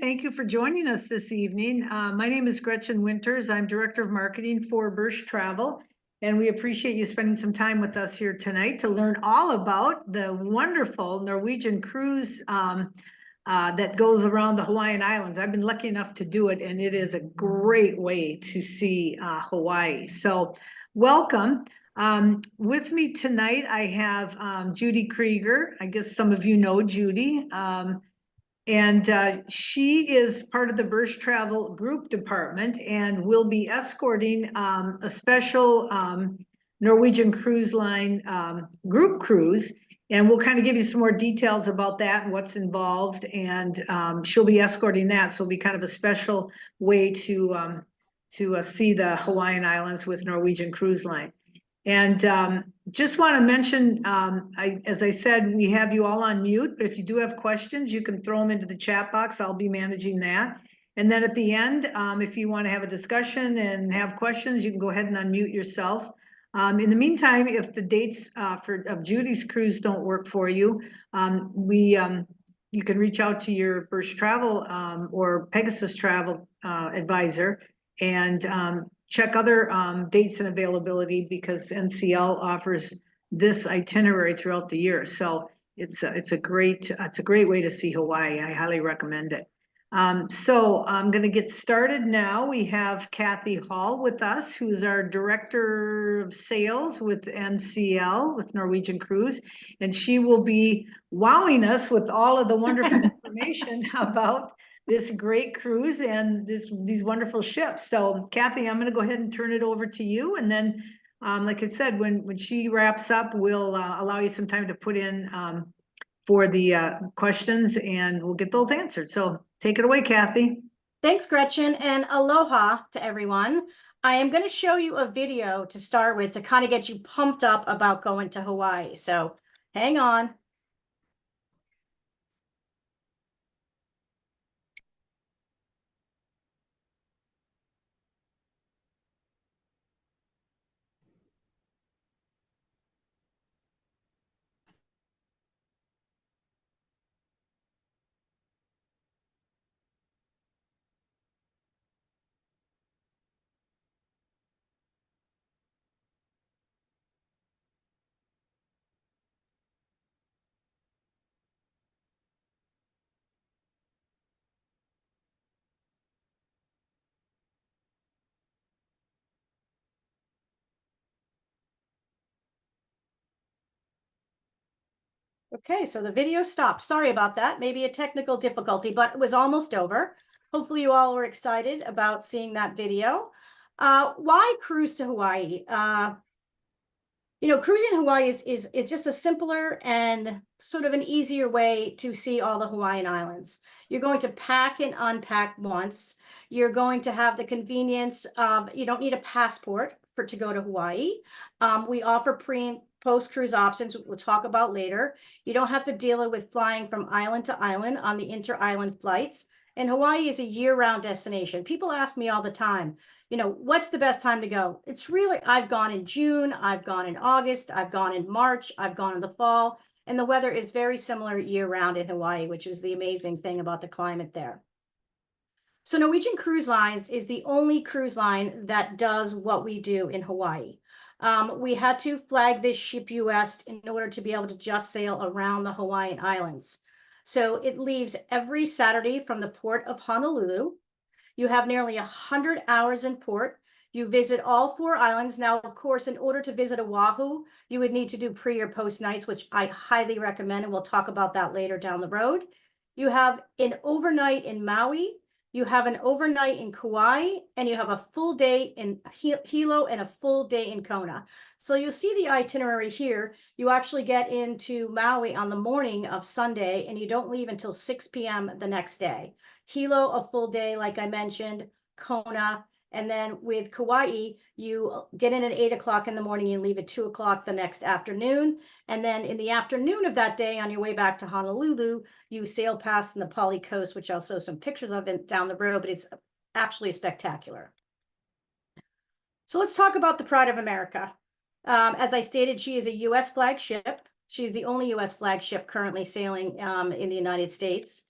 Thank you for joining us this evening. My name is Gretchen Winters. I'm Director of Marketing for Birch Travel, and we appreciate you spending some time with us here tonight to learn all about the wonderful Norwegian cruise that goes around the Hawaiian Islands. I've been lucky enough to do it, and it is a great way to see Hawaii. So welcome. With me tonight, I have Judy Krieger. I guess some of you know Judy. And she is part of the Birch Travel Group Department and will be escorting a special Norwegian Cruise Line group cruise. And we'll kind of give you some more details about that and what's involved. And she'll be escorting that. So it'll be kind of a special way to see the Hawaiian Islands with Norwegian Cruise Line. And just want to mention, as I said, we have you all on mute, but if you do have questions, you can throw them into the chat box. I'll be managing that. And then at the end, if you want to have a discussion and have questions, you can go ahead and unmute yourself. In the meantime, if the dates of Judy's cruise don't work for you, you can reach out to your Birch Travel or Pegasus Travel advisor and check other dates and availability, because NCL offers this itinerary throughout the year. So it's a great way to see Hawaii. I highly recommend it. So I'm going to get started now. We have Kathy Hall with us, who's our Director of Sales with NCL, with Norwegian Cruise, and she will be wowing us with all of the wonderful information about this great cruise and these wonderful ships. So Kathy, I'm going to go ahead and turn it over to you. And then, like I said, when she wraps up, we'll allow you some time to put in for the questions, and we'll get those answered. So take it away, Kathy. Thanks, Gretchen, and aloha to everyone. I am going to show you a video to start with to kind of get you pumped up about going to Hawaii. So hang on. Okay, so the video stopped. Sorry about that. Maybe a technical difficulty, but it was almost over. Hopefully you all were excited about seeing that video. Why cruise to Hawaii? Cruising Hawaii is just a simpler and sort of an easier way to see all the Hawaiian Islands. You're going to pack and unpack once. You're going to have the convenience of, you don't need a passport to go to Hawaii. We offer pre and post cruise options we'll talk about later. You don't have to deal with flying from island to island on the inter-island flights. And Hawaii is a year-round destination. People ask me all the time, what's the best time to go? It's really, I've gone in June, I've gone in August, I've gone in March, I've gone in the fall, and the weather is very similar year-round in Hawaii, which is the amazing thing about the climate there. So Norwegian Cruise Lines is the only cruise line that does what we do in Hawaii. We had to flag this ship US in order to be able to just sail around the Hawaiian Islands. So it leaves every Saturday from the port of Honolulu. You have nearly 100 hours in port. You visit all 4 islands. Now, of course, in order to visit Oahu, you would need to do pre or post nights, which I highly recommend, and we'll talk about that later down the road. You have an overnight in Maui. You have an overnight in Kauai, and you have a full day in Hilo and a full day in Kona. So you'll see the itinerary here. You actually get into Maui on the morning of Sunday, and you don't leave until 6 p.m. the next day. Hilo, a full day, like I mentioned, Kona, and then with Kauai, you get in at 8 o'clock in the morning and leave at 2 o'clock the next afternoon. And then in the afternoon of that day, on your way back to Honolulu, you sail past the Pali Coast, which I'll show some pictures of it down the road, but it's absolutely spectacular. So let's talk about the Pride of America. As I stated, she is a U.S. flagship. She's the only U.S. flagship currently sailing in the United States.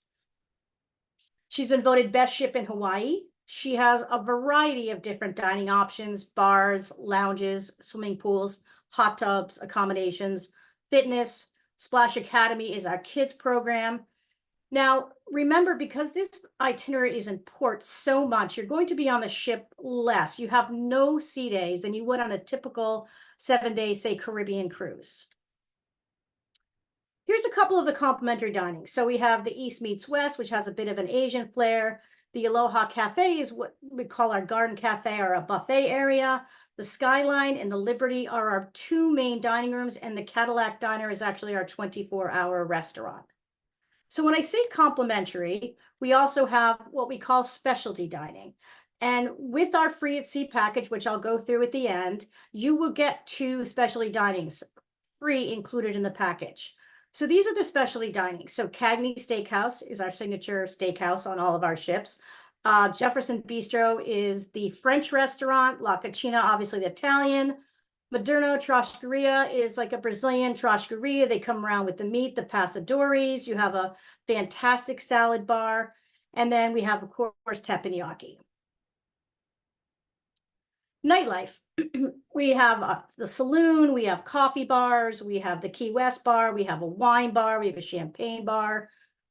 She's been voted best ship in Hawaii. She has a variety of different dining options, bars, lounges, swimming pools, hot tubs, accommodations, fitness. Splash Academy is our kids program. Now, remember, because this itinerary is in port so much, you're going to be on the ship less. You have no sea days than you would on a typical 7-day, say, Caribbean cruise. Here's a couple of the complimentary dining. So we have the East meets West, which has a bit of an Asian flair. The Aloha Cafe is what we call our garden cafe or a buffet area. The Skyline and the Liberty are our two main dining rooms, and the Cadillac Diner is actually our 24-hour restaurant. So when I say complimentary, we also have what we call specialty dining. And with our free at sea package, which I'll go through at the end, you will get 2 specialty dinings free included in the package. So these are the specialty dining. So Cagney Steakhouse is our signature steakhouse on all of our ships. Jefferson Bistro is the French restaurant. La Cucina, obviously the Italian. Moderno Churrascaria is like a Brazilian churrascaria. They come around with the meat, the passadores. You have a fantastic salad bar. And then we have, of course, teppanyaki. Nightlife. We have the saloon, we have coffee bars, we have the Key West bar, we have a wine bar, we have a champagne bar.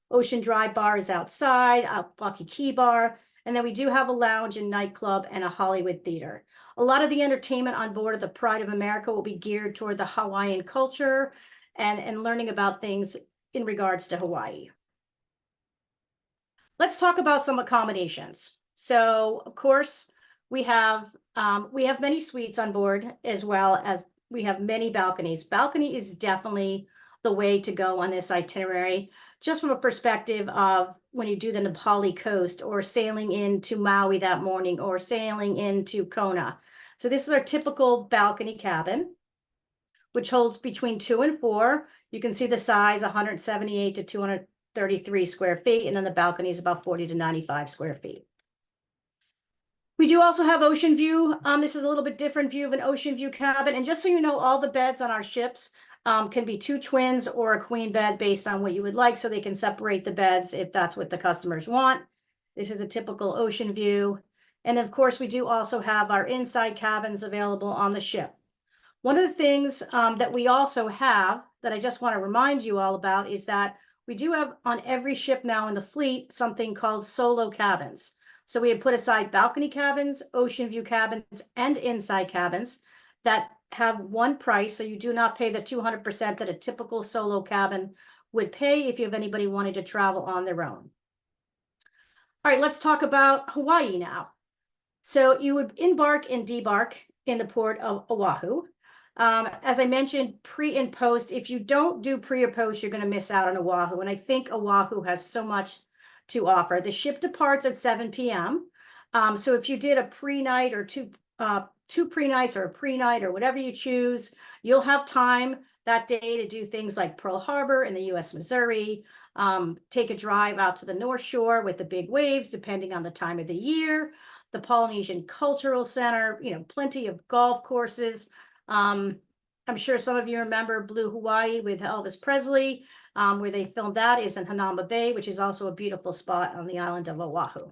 Ocean Drive bar is outside, Waikiki bar. And then we do have a lounge and nightclub and a Hollywood theater. A lot of the entertainment on board of the Pride of America will be geared toward the Hawaiian culture and learning about things in regards to Hawaii. Let's talk about some accommodations. So, of course, we have many suites on board, as well as we have many balconies. Balcony is definitely the way to go on this itinerary, just from a perspective of when you do the Nepali coast or sailing into Maui that morning or sailing into Kona. So this is our typical balcony cabin, which holds between 2 and 4. You can see the size, 178 to 233 square feet, and then the balcony is about 40 to 95 square feet. We do also have ocean view. This is a little bit different view of an ocean view cabin. And just so you know, all the beds on our ships can be 2 twins or a queen bed based on what you would like, so they can separate the beds if that's what the customers want. This is a typical ocean view. And of course, we do also have our inside cabins available on the ship. One of the things that we also have that I just want to remind you all about is that we do have on every ship now in the fleet something called solo cabins. So we have put aside balcony cabins, ocean view cabins, and inside cabins that have one price. So you do not pay the 200% that a typical solo cabin would pay if you have anybody wanting to travel on their own. All right, let's talk about Hawaii now. So you would embark and debark in the port of Oahu. As I mentioned, pre and post, if you don't do pre or post, you're going to miss out on Oahu. And I think Oahu has so much to offer. The ship departs at 7 p.m. So if you did a pre-night or two pre-nights or a pre-night or whatever you choose, you'll have time that day to do things like Pearl Harbor in the U.S. Missouri, take a drive out to the North Shore with the big waves, depending on the time of the year, the Polynesian Cultural Center, plenty of golf courses. I'm sure some of you remember Blue Hawaii with Elvis Presley. Where they filmed that is in Hanauma Bay, which is also a beautiful spot on the island of Oahu.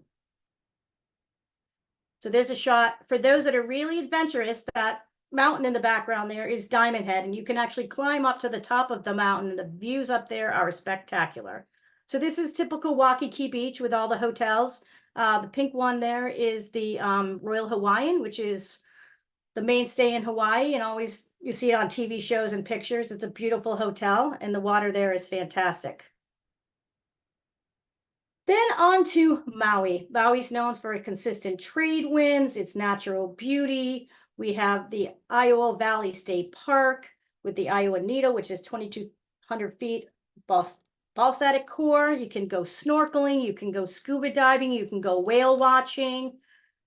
So there's a shot. For those that are really adventurous, that mountain in the background there is Diamond Head, and you can actually climb up to the top of the mountain, and the views up there are spectacular. So this is typical Waikiki Beach with all the hotels. The pink one there is the Royal Hawaiian, which is the mainstay in Hawaii, and always you see it on TV shows and pictures. It's a beautiful hotel, and the water there is fantastic. Then on to Maui. Maui's known for consistent trade winds, its natural beauty. We have the Iowa Valley State Park with the Iowa Needle, which is 2,200 feet basaltic core. You can go snorkeling, you can go scuba diving, you can go whale watching.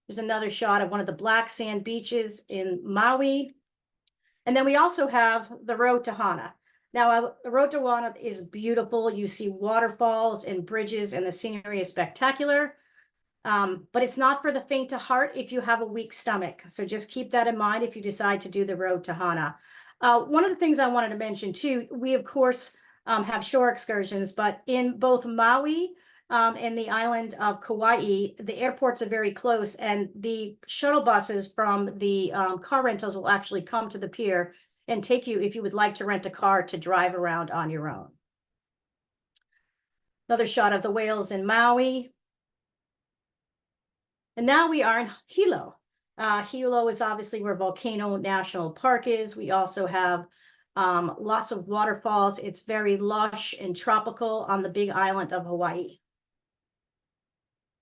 There's another shot of one of the black sand beaches in Maui. And then we also have the road to Hana. Now, the road to Hana is beautiful. You see waterfalls and bridges, and the scenery is spectacular. But it's not for the faint of heart if you have a weak stomach. So just keep that in mind if you decide to do the road to Hana. One of the things I wanted to mention too, we of course have shore excursions, but in both Maui in the island of Kauai, the airports are very close, and the shuttle buses from the car rentals will actually come to the pier and take you if you would like to rent a car to drive around on your own. Another shot of the whales in Maui. And now we are in Hilo. Hilo is obviously where Volcano National Park is. We also have lots of waterfalls. It's very lush and tropical on the big island of Hawaii.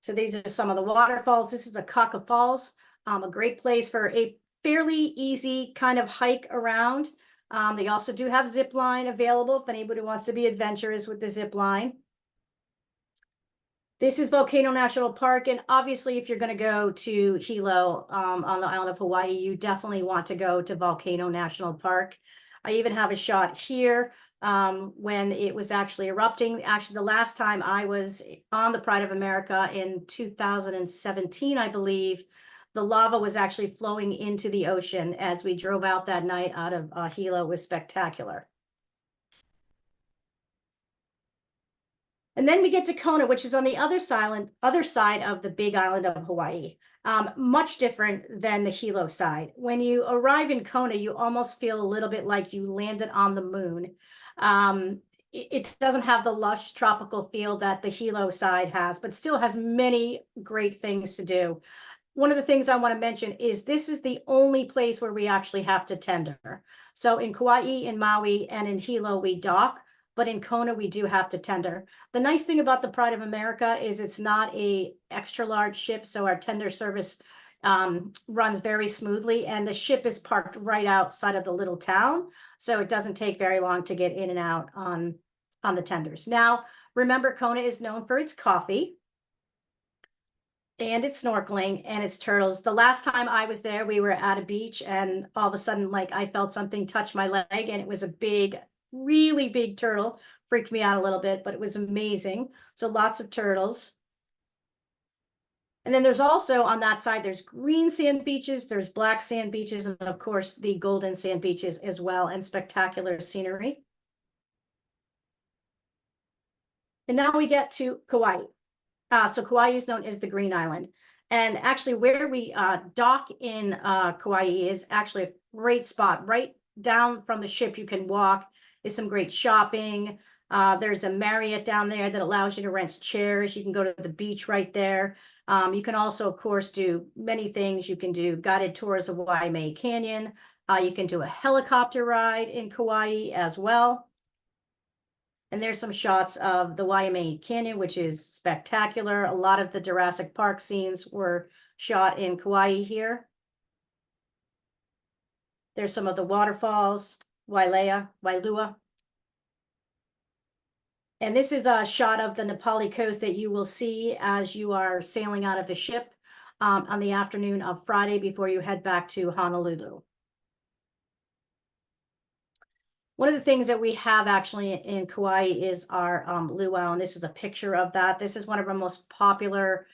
So these are some of the waterfalls. This is a Kaka Falls, a great place for a fairly easy kind of hike around. They also do have zip line available if anybody wants to be adventurous with the zip line. This is Volcano National Park, and obviously if you're going to go to Hilo on the island of Hawaii, you definitely want to go to Volcano National Park. I even have a shot here when it was actually erupting. Actually, the last time I was on the Pride of America in 2017, I believe, the lava was actually flowing into the ocean as we drove out that night out of Hilo. It was spectacular. And then we get to Kona, which is on the other side of the big island of Hawaii. Much different than the Hilo side. When you arrive in Kona, you almost feel a little bit like you landed on the moon. It doesn't have the lush tropical feel that the Hilo side has, but still has many great things to do. One of the things I want to mention is this is the only place where we actually have to tender. So in Kauai, in Maui, and in Hilo, we dock. But in Kona, we do have to tender. The nice thing about the Pride of America is it's not a extra large ship, so our tender service runs very smoothly, and the ship is parked right outside of the little town, so it doesn't take very long to get in and out on the tenders. Now, remember, Kona is known for its coffee, and it's snorkeling, and it's turtles. The last time I was there, we were at a beach, and all of a sudden, like, I felt something touch my leg, and it was a big, really big turtle. Freaked me out a little bit, but it was amazing. So lots of turtles. And then there's also on that side, there's green sand beaches, there's black sand beaches, and of course the golden sand beaches as well, and spectacular scenery. And now we get to Kauai. So Kauai is known as the Green Island. And actually where we dock in Kauai is actually a great spot. Right down from the ship, you can walk. Is some great shopping. There's a Marriott down there that allows you to rent chairs. You can go to the beach right there. You can also, of course, do many things. You can do guided tours of Waimea Canyon. You can do a helicopter ride in Kauai as well. And there's some shots of the Waimea Canyon, which is spectacular. A lot of the Jurassic Park scenes were shot in Kauai here. There's some of the waterfalls. Wailua. And this is a shot of the Nepali coast that you will see as you are sailing out of the ship on the afternoon of Friday before you head back to Honolulu. One of the things that we have actually in Kauai is our luau, and this is a picture of that. This is one of our most popular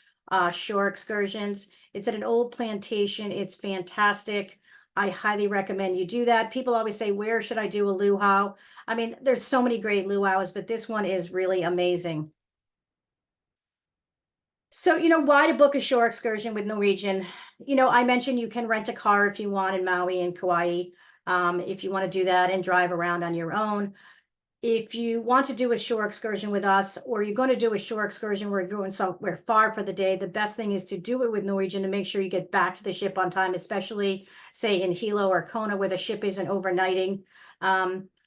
shore excursions. It's at an old plantation. It's fantastic. I highly recommend you do that. People always say, where should I do a luau? I mean, there's so many great luau's, but this one is really amazing. So, why to book a shore excursion with Norwegian? I mentioned you can rent a car if you want in Maui and Kauai, if you want to do that and drive around on your own. If you want to do a shore excursion with us, or you're going to do a shore excursion where you're going somewhere far for the day, the best thing is to do it with Norwegian to make sure you get back to the ship on time, especially say in Hilo or Kona where the ship isn't overnighting.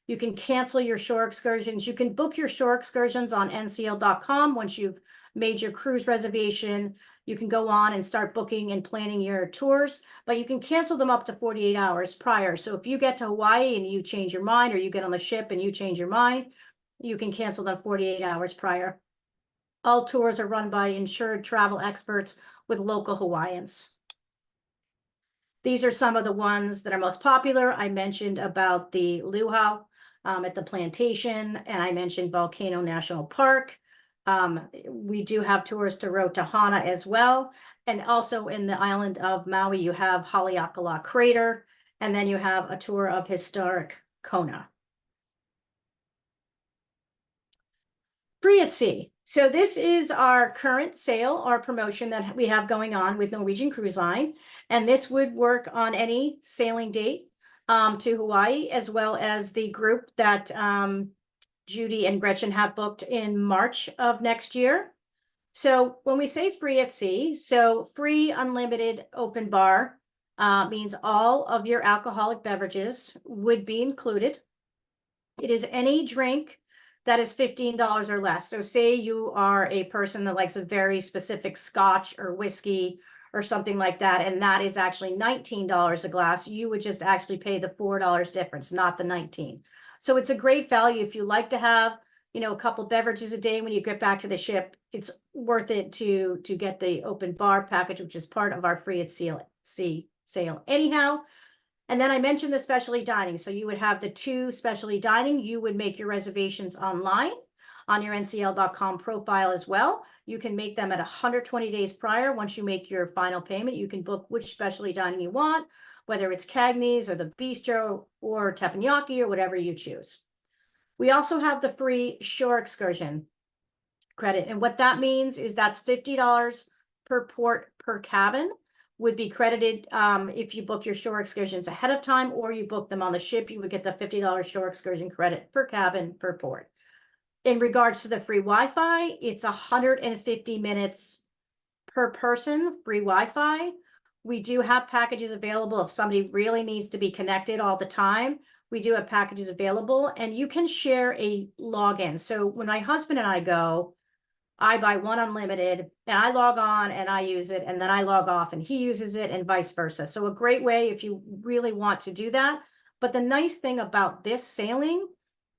You can cancel your shore excursions. You can book your shore excursions on ncl.com once you've made your cruise reservation. You can go on and start booking and planning your tours, but you can cancel them up to 48 hours prior. So if you get to Hawaii and you change your mind, or you get on the ship and you change your mind, you can cancel them 48 hours prior. All tours are run by insured travel experts with local Hawaiians. These are some of the ones that are most popular. I mentioned about the luau at the plantation, and I mentioned Volcano National Park. We do have tours to Rotahana as well. And also in the island of Maui, you have Haleakala Crater, and then you have a tour of historic Kona. Free at sea. So this is our current sale or promotion that we have going on with Norwegian Cruise Line. And this would work on any sailing date to Hawaii, as well as the group that Judy and Gretchen have booked in March of next year. So when we say free at sea, so free unlimited open bar means all of your alcoholic beverages would be included. It is any drink that is $15 or less. So say you are a person that likes a very specific scotch or whiskey or something like that, and that is actually $19 a glass, you would just actually pay the $4 difference, not the 19. So it's a great value if you like to have, you know, a couple beverages a day when you get back to the ship. It's worth it to get the open bar package, which is part of our free at sea sale anyhow. And then I mentioned the specialty dining. So you would have the 2 specialty dining. You would make your reservations online on your ncl.com profile as well. You can make them at 120 days prior. Once you make your final payment, you can book which specialty dining you want, whether it's Cagney's or the Bistro or Teppanyaki or whatever you choose. We also have the free shore excursion credit. And what that means is that's $50 per port per cabin would be credited if you book your shore excursions ahead of time, or you book them on the ship. You would get the $50 shore excursion credit per cabin per port. In regards to the free Wi-Fi, it's 150 minutes per person free Wi-Fi. We do have packages available if somebody really needs to be connected all the time. We do have packages available, and you can share a login. So when my husband and I go, I buy one unlimited and I log on and I use it, and then I log off and he uses it, and vice versa. So a great way if you really want to do that. But the nice thing about this sailing,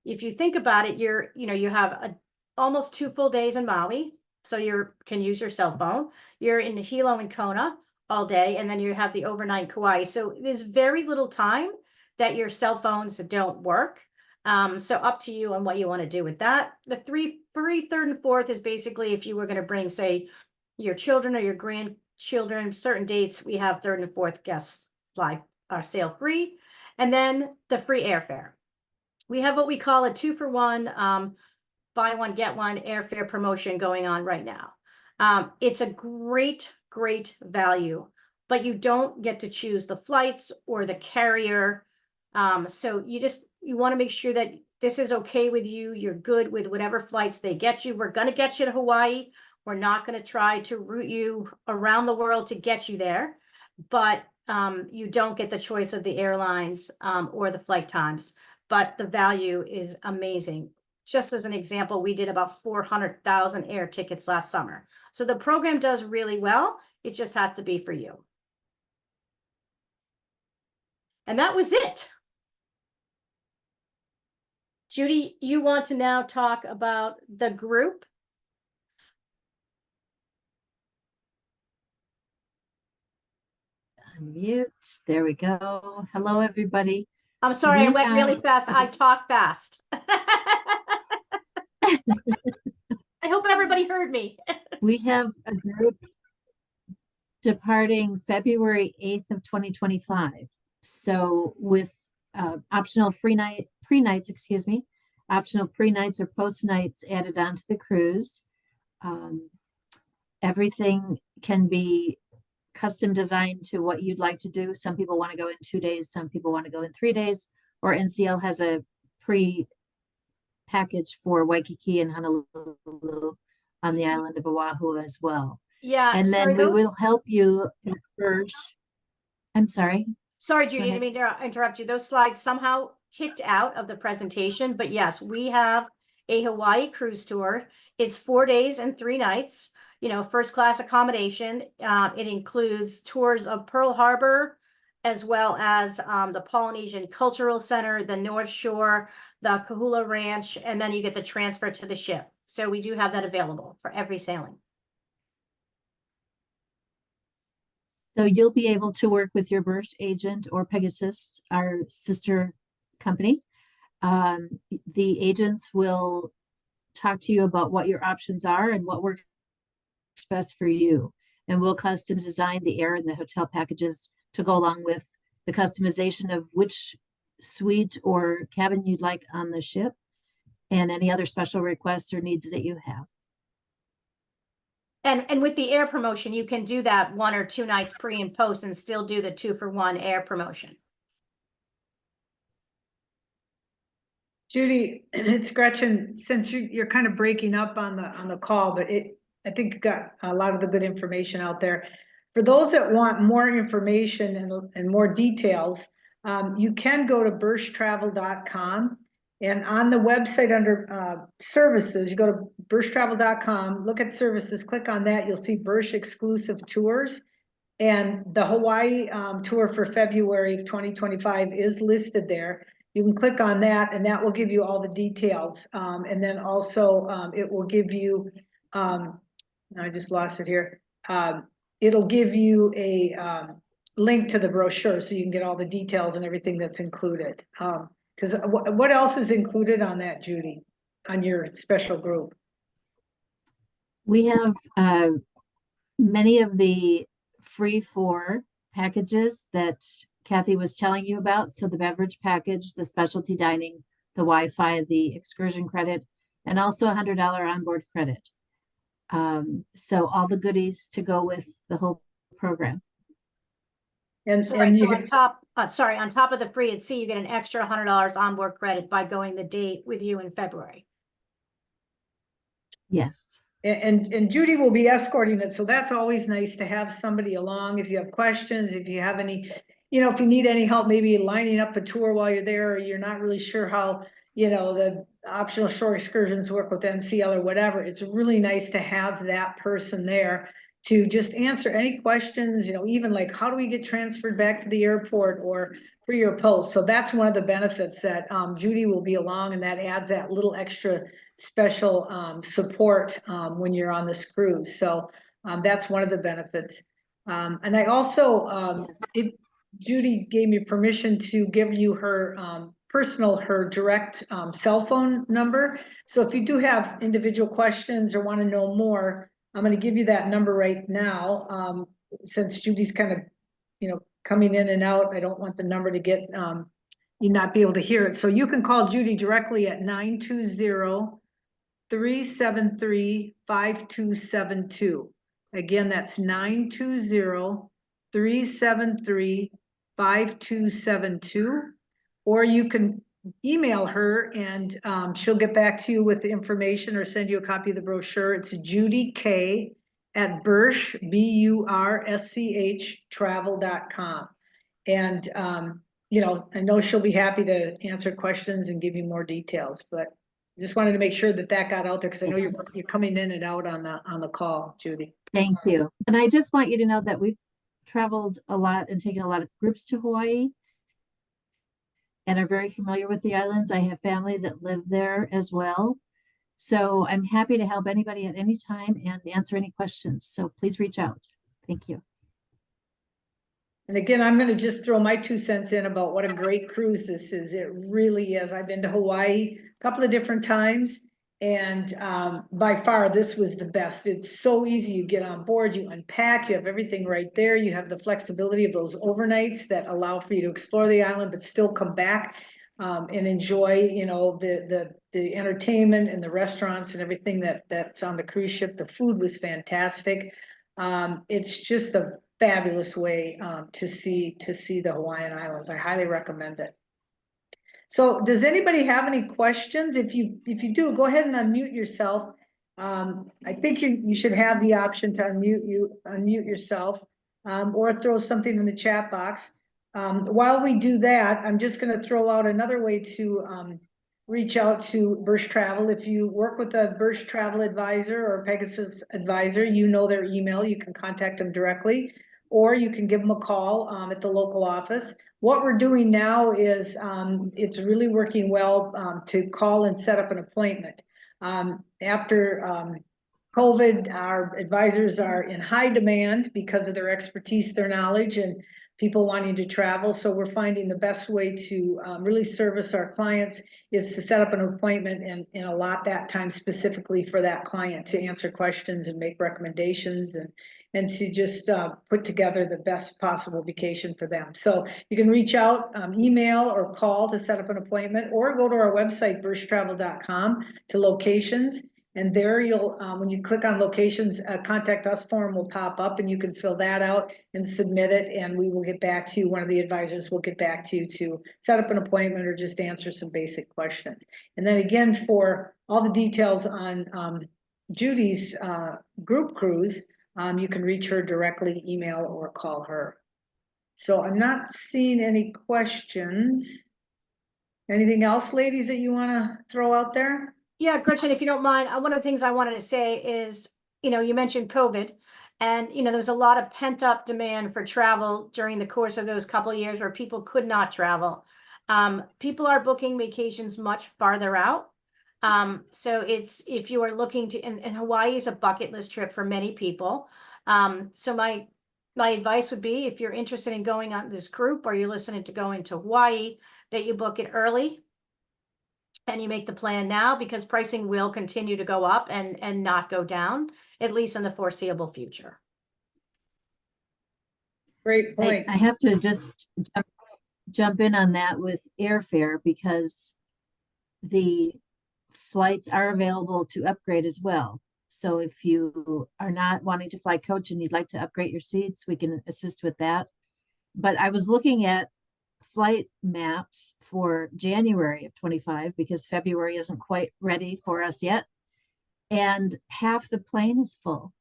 if you think about it, you have almost 2 full days in Maui. So you can use your cell phone. You're in Hilo and Kona all day, and then you have the overnight in Kauai. So there's very little time that your cell phones don't work. So up to you on what you want to do with that. The free 3rd and 4th is basically if you were going to bring, say, your children or your grandchildren, certain dates, we have 3rd and 4th guests fly sail free. And then the free airfare. We have what we call a 2-for-1, buy one, get one airfare promotion going on right now. It's a great value, but you don't get to choose the flights or the carrier. So you want to make sure that this is okay with you. You're good with whatever flights they get you. We're going to get you to Hawaii. We're not going to try to route you around the world to get you there, but you don't get the choice of the airlines or the flight times, but the value is amazing. Just as an example, we did about 400,000 air tickets last summer. So the program does really well. It just has to be for you. And that was it. Judy, you want to now talk about the group? Unmute. There we go. Hello, everybody. I'm sorry, I went really fast. I talk fast. I hope everybody heard me. We have a group departing February 8th of 2025. So with optional pre-nights, optional pre-nights or post-nights added onto the cruise. Everything can be custom designed to what you'd like to do. Some people want to go in 2 days, some people want to go in 3 days, or NCL has a package for Waikiki and Honolulu on the island of Oahu as well. Yeah. And then we will help you first. I'm sorry. Sorry, Judy, I didn't mean to interrupt you. Those slides somehow kicked out of the presentation, but yes, we have a Hawaii cruise tour. It's 4 days and 3 nights, first class accommodation. It includes tours of Pearl Harbor, as well as the Polynesian Cultural Center, the North Shore, the Kahula Ranch, and then you get the transfer to the ship. So we do have that available for every sailing. So you'll be able to work with your Birch agent or Pegasus, our sister company. The agents will talk to you about what your options are and what works best for you. And we'll custom design the air and the hotel packages to go along with the customization of which suite or cabin you'd like on the ship and any other special requests or needs that you have. And with the air promotion, you can do that 1 or 2 nights pre and post and still do the 2-for-1 air promotion. Judy, it's Gretchen. Since you're kind of breaking up on the call, but I think you got a lot of the good information out there. For those that want more information and more details, you can go to birchtravel.com, and on the website under services, you go to birchtravel.com, look at services, click on that, you'll see Birch exclusive tours. And the Hawaii tour for February of 2025 is listed there. You can click on that and that will give you all the details. And then also it will give you, I just lost it here. It'll give you a link to the brochure so you can get all the details and everything that's included. Because what else is included on that, Judy, on your special group? We have many of the free for packages that Kathy was telling you about. So the beverage package, the specialty dining, the Wi-Fi, the excursion credit, and also $100 onboard credit. So all the goodies to go with the whole program. And, So, and right, so you on top, on top of the free at sea, you get an extra $100 onboard credit by going the date with you in February. Yes. And Judy will be escorting it, so that's always nice to have somebody along if you have questions, if you have any, if you need any help, maybe lining up a tour while you're there, or you're not really sure how, the optional shore excursions work with NCL or whatever. It's really nice to have that person there to just answer any questions, even like, how do we get transferred back to the airport or pre or post? So that's one of the benefits that Judy will be along, and that adds that little extra special support when you're on this cruise. So that's one of the benefits. And I also, Judy gave me permission to give you her her direct cell phone number. So if you do have individual questions or want to know more, I'm going to give you that number right now. Since Judy's kind of, coming in and out, I don't want the number to get, you not be able to hear it. So you can call Judy directly at 920-373-5272. Again, that's 920-373-5272. Or you can email her and she'll get back to you with the information or send you a copy of the brochure. It's Judy K at Bursch, BURSCH travel.com. And, I know she'll be happy to answer questions and give you more details, but just wanted to make sure that got out there because I know you're coming in and out on the call, Judy. Thank you. And I just want you to know that we've traveled a lot and taken a lot of groups to Hawaii and are very familiar with the islands. I have family that live there as well. So I'm happy to help anybody at any time and answer any questions. So please reach out. Thank you. And again, I'm going to just throw my 2 cents in about what a great cruise this is. It really is. I've been to Hawaii a couple of different times, and by far this was the best. It's so easy. You get on board, you unpack, you have everything right there. You have the flexibility of those overnights that allow for you to explore the island, but still come back and enjoy, the entertainment and the restaurants and everything that's on the cruise ship. The food was fantastic. It's just a fabulous way to see the Hawaiian Islands. I highly recommend it. So does anybody have any questions? If you do, go ahead and unmute yourself. I think you should have the option to unmute yourself or throw something in the chat box. While we do that, I'm just going to throw out another way to reach out to Birch Travel. If you work with a Birch Travel advisor or Pegasus advisor, you know their email. You can contact them directly, or you can give them a call at the local office. What we're doing now is it's really working well to call and set up an appointment. After COVID, our advisors are in high demand because of their expertise, their knowledge, and people wanting to travel. So we're finding the best way to really service our clients is to set up an appointment and allot that time specifically for that client to answer questions and make recommendations and to just put together the best possible vacation for them. So you can reach out, email or call to set up an appointment, or go to our website, birchtravel.com, to locations. And there you'll, when you click on locations, contact us form will pop up and you can fill that out and submit it. And we will get back to you. One of the advisors will get back to you to set up an appointment or just answer some basic questions. And then again, for all the details on Judy's group cruise, you can reach her directly, email or call her. So I'm not seeing any questions. Anything else, ladies, that you want to throw out there? Yeah, Gretchen, if you don't mind, one of the things I wanted to say is, you mentioned COVID, and, there was a lot of pent up demand for travel during the course of those couple of years where people could not travel. People are booking vacations much farther out. So if you are looking to, and Hawaii is a bucket list trip for many people. So my advice would be, if you're interested in going on this group or you're listening to going to Hawaii, that you book it early and you make the plan now, because pricing will continue to go up and not go down, at least in the foreseeable future. Great point. I have to just jump in on that with airfare, because the flights are available to upgrade as well. So if you are not wanting to fly coach and you'd like to upgrade your seats, we can assist with that. But I was looking at flight maps for January of 25, because February isn't quite ready for us yet. And half the plane is full.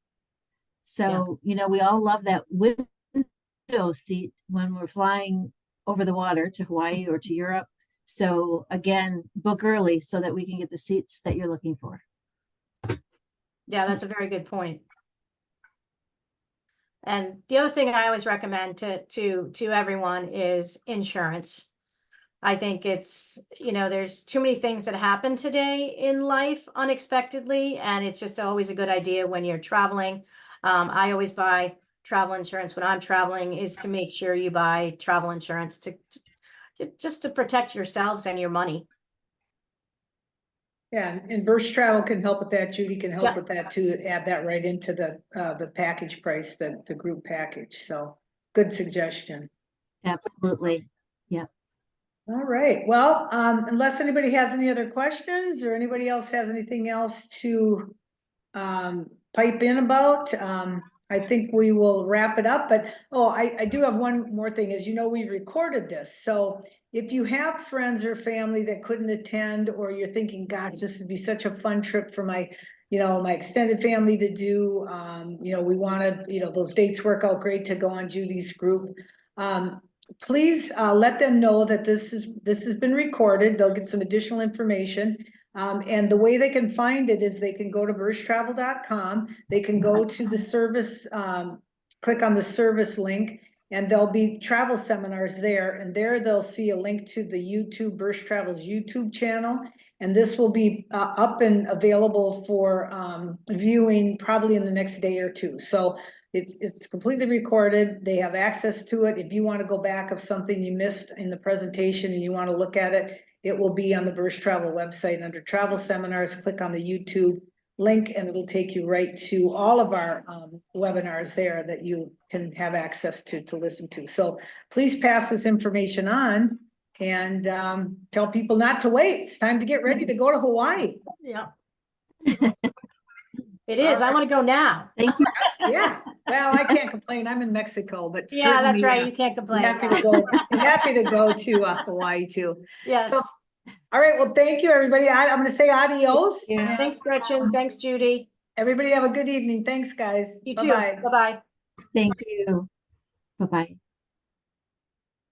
So, we all love that window seat when we're flying over the water to Hawaii or to Europe. So again, book early so that we can get the seats that you're looking for. Yeah, that's a very good point. And the other thing I always recommend to everyone is insurance. I think it's, there's too many things that happen today in life unexpectedly, and it's just always a good idea when you're traveling. I always buy travel insurance when I'm traveling, is to make sure you buy travel insurance to just to protect yourselves and your money. Yeah, and Birch Travel can help with that. Judy can help Yeah. with that too. Add that right into the package price, the group package. So good suggestion. Absolutely. Yeah. All right. Well, unless anybody has any other questions or anybody else has anything else to pipe in about, I think we will wrap it up. But I do have one more thing. As you know, we recorded this. So if you have friends or family that couldn't attend, or you're thinking, gosh, this would be such a fun trip for my extended family to do, we want to, those dates work out great to go on Judy's group. Please let them know that this has been recorded. They'll get some additional information. And the way they can find it is they can go to birchtravel.com. They can go to the service, click on the service link, and there'll be travel seminars there. And there they'll see a link to the YouTube, Birch Travel's YouTube channel. And this will be up and available for viewing probably in the next day or two. So it's completely recorded. They have access to it. If you want to go back of something you missed in the presentation and you want to look at it, it will be on the Birch Travel website under travel seminars. Click on the YouTube link and it'll take you right to all of our webinars there that you can have access to listen to. So please pass this information on and tell people not to wait. It's time to get ready to go to Hawaii. Yeah. It is. I want to go now. Thank you. Yeah. Well, I can't complain. I'm in Mexico, but Yeah, that's certainly, right. You can't complain. I'm happy to go to Hawaii too. Yes. So, all right. Well, thank you, everybody. I'm going to say adios. Yeah. Thanks, Gretchen. Thanks, Judy. Everybody have a good evening. Thanks, guys. You too. Bye-bye. Bye-bye. Thank you. Bye-bye.